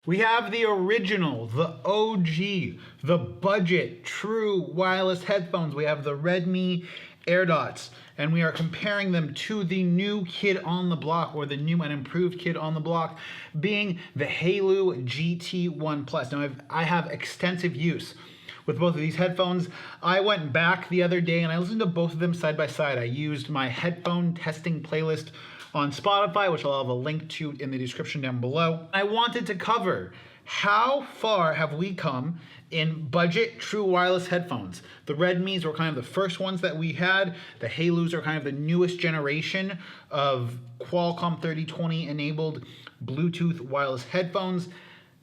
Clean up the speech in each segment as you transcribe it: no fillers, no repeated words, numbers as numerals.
We have the original, the OG, the budget, true wireless headphones. We have the Redmi AirDots, and we are comparing them to the new kid on the block, or the new and improved kid on the block, being the Hailu GT1 Plus. Now, I have extensive use with both of these headphones. I went back the other day and I listened to both of them side by side. I used my headphone testing playlist on Spotify, which I'll have a link to in the description down below. I wanted to cover how far have we come in budget true wireless headphones. The Redmis were kind of the first ones that we had. The Hailus are kind of the newest generation of Qualcomm 3020 enabled Bluetooth wireless headphones.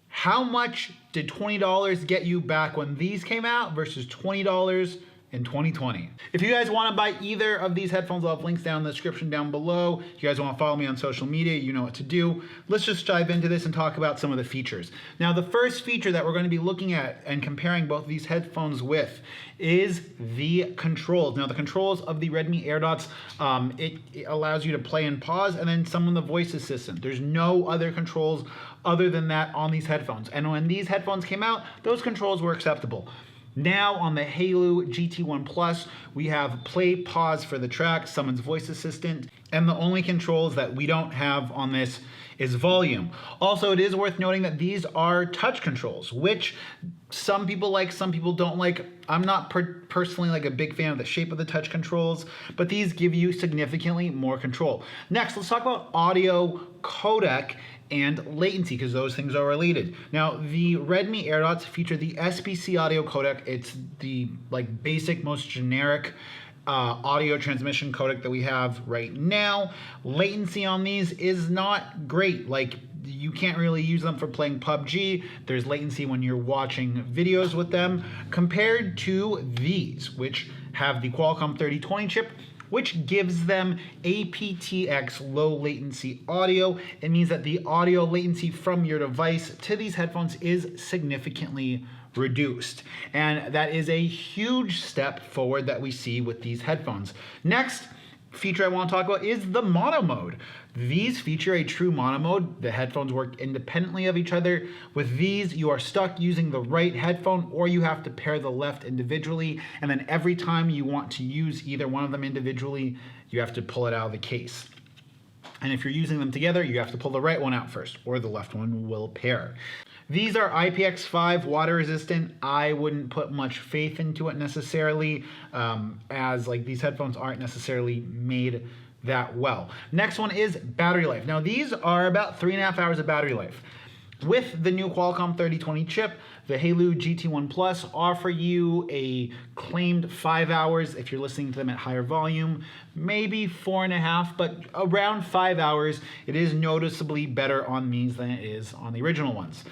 How much did $20 get you back when these came out versus $20 in 2020? If you guys want to buy either of these headphones, I'll have links down in the description down below. If you guys want to follow me on social media, you know what to do. Let's just dive into this and talk about some of the features. Now, the first feature that we're going to be looking at and comparing both of these headphones with is the controls. Now, the controls of the Redmi AirDots, it allows you to play and pause, and then some of the voice assistant. There's no other controls other than that on these headphones. And when these headphones came out, those controls were acceptable. Now on the Hailu GT1 Plus, we have play, pause for the track, someone's voice assistant, and the only controls that we don't have on this is volume. Also, it is worth noting that these are touch controls, which some people like, some people don't like. I'm not personally like a big fan of the shape of the touch controls, but these give you significantly more control. Next, let's talk about audio codec and latency, because those things are related. Now, the Redmi AirDots feature the SBC audio codec. It's the basic, most generic audio transmission codec that we have right now. Latency on these is not great. You can't really use them for playing PUBG. There's latency when you're watching videos with them, compared to these, which have the Qualcomm 3020 chip, which gives them aptX low latency audio. It means that the audio latency from your device to these headphones is significantly reduced. And that is a huge step forward that we see with these headphones. Next feature I want to talk about is the mono mode. These feature a true mono mode. The headphones work independently of each other. With these, you are stuck using the right headphone, or you have to pair the left individually, and then every time you want to use either one of them individually, you have to pull it out of the case. And if you're using them together, you have to pull the right one out first, or the left one will pair. These are IPX5 water resistant. I wouldn't put much faith into it necessarily, as these headphones aren't necessarily made that well. Next one is battery life. Now, these are about 3.5 hours of battery life. With the new Qualcomm 3020 chip, the Hailu GT1 Plus offer you a claimed 5 hours if you're listening to them at higher volume, maybe 4.5, but around 5 hours. It is noticeably better on these than it is on the original ones.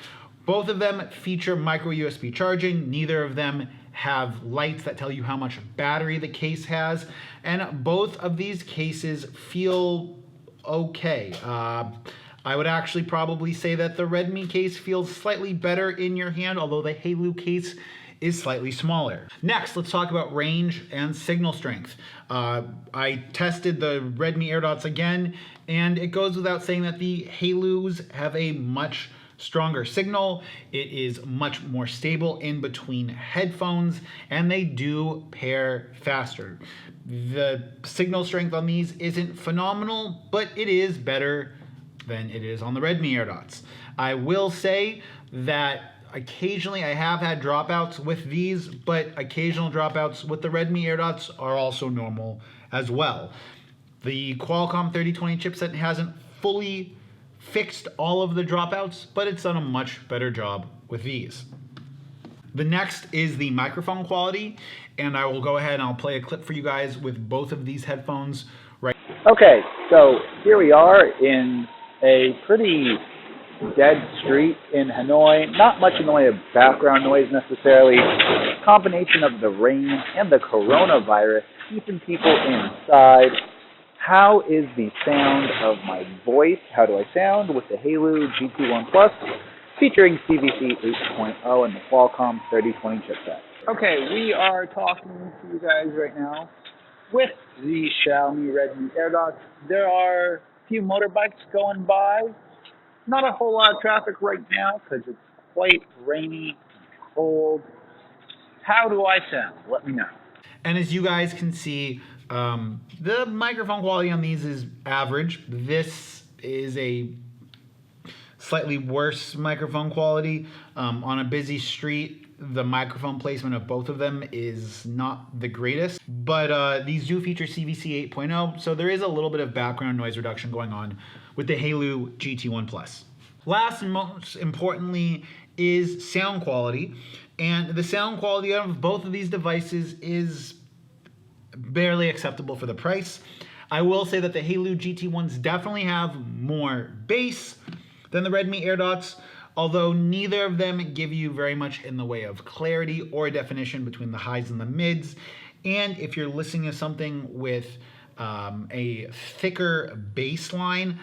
Both of them feature micro USB charging. Neither of them have lights that tell you how much battery the case has, and both of these cases feel okay. I would actually probably say that the Redmi case feels slightly better in your hand, although the Hailu case is slightly smaller. Next, let's talk about range and signal strength. I tested the Redmi AirDots again, and it goes without saying that the Hailus have a much stronger signal. It is much more stable in between headphones, and they do pair faster. The signal strength on these isn't phenomenal, but it is better than it is on the Redmi AirDots. I will say that occasionally I have had dropouts with these, but occasional dropouts with the Redmi AirDots are also normal as well. The Qualcomm 3020 chipset hasn't fully fixed all of the dropouts, but it's done a much better job with these. The next is the microphone quality, and I will go ahead and I'll play a clip for you guys with both of these headphones right. Okay, so here we are in a pretty dead street in Hanoi. Not much in the way of background noise necessarily. Combination of the rain and the coronavirus keeping people inside. How is the sound of my voice? How do I sound with the Hailu GT1 Plus featuring CVC 8.0 and the Qualcomm 3020 chipset? Okay, we are talking to you guys right now with the Xiaomi Redmi AirDots. There are a few motorbikes going by. Not a whole lot of traffic right now because it's quite rainy, cold. How do I sound? Let me know. And as you guys can see, the microphone quality on these is average. This is a slightly worse microphone quality. On a busy street, the microphone placement of both of them is not the greatest, but these do feature CVC 8.0, so there is a little bit of background noise reduction going on with the Hailu GT1 Plus. Last and most importantly is sound quality, and the sound quality of both of these devices is barely acceptable for the price. I will say that the Hailu GT1s definitely have more bass than the Redmi AirDots, although neither of them give you very much in the way of clarity or definition between the highs and the mids. And if you're listening to something with a thicker bass line,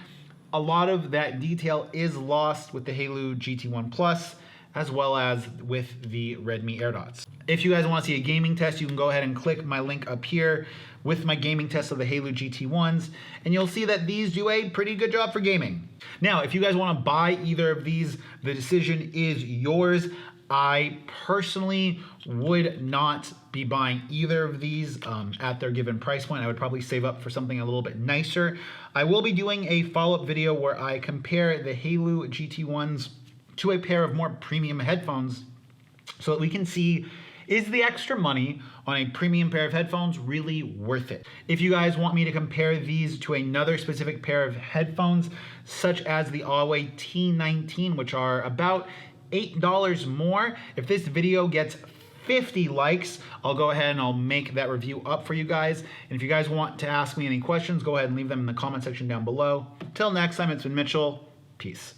a lot of that detail is lost with the Hailu GT1 Plus, as well as with the Redmi AirDots. If you guys want to see a gaming test, you can go ahead and click my link up here with my gaming test of the Hailu GT1s, and you'll see that these do a pretty good job for gaming. Now, if you guys want to buy either of these, the decision is yours. I personally would not be buying either of these at their given price point. I would probably save up for something a little bit nicer. I will be doing a follow-up video where I compare the Hailu GT1s to a pair of more premium headphones so that we can see, is the extra money on a premium pair of headphones really worth it? If you guys want me to compare these to another specific pair of headphones, such as the Huawei T19, which are about $8 more, if this video gets 50 likes, I'll go ahead and I'll make that review up for you guys. And if you guys want to ask me any questions, go ahead and leave them in the comment section down below. Till next time, it's been Mitchell. Peace.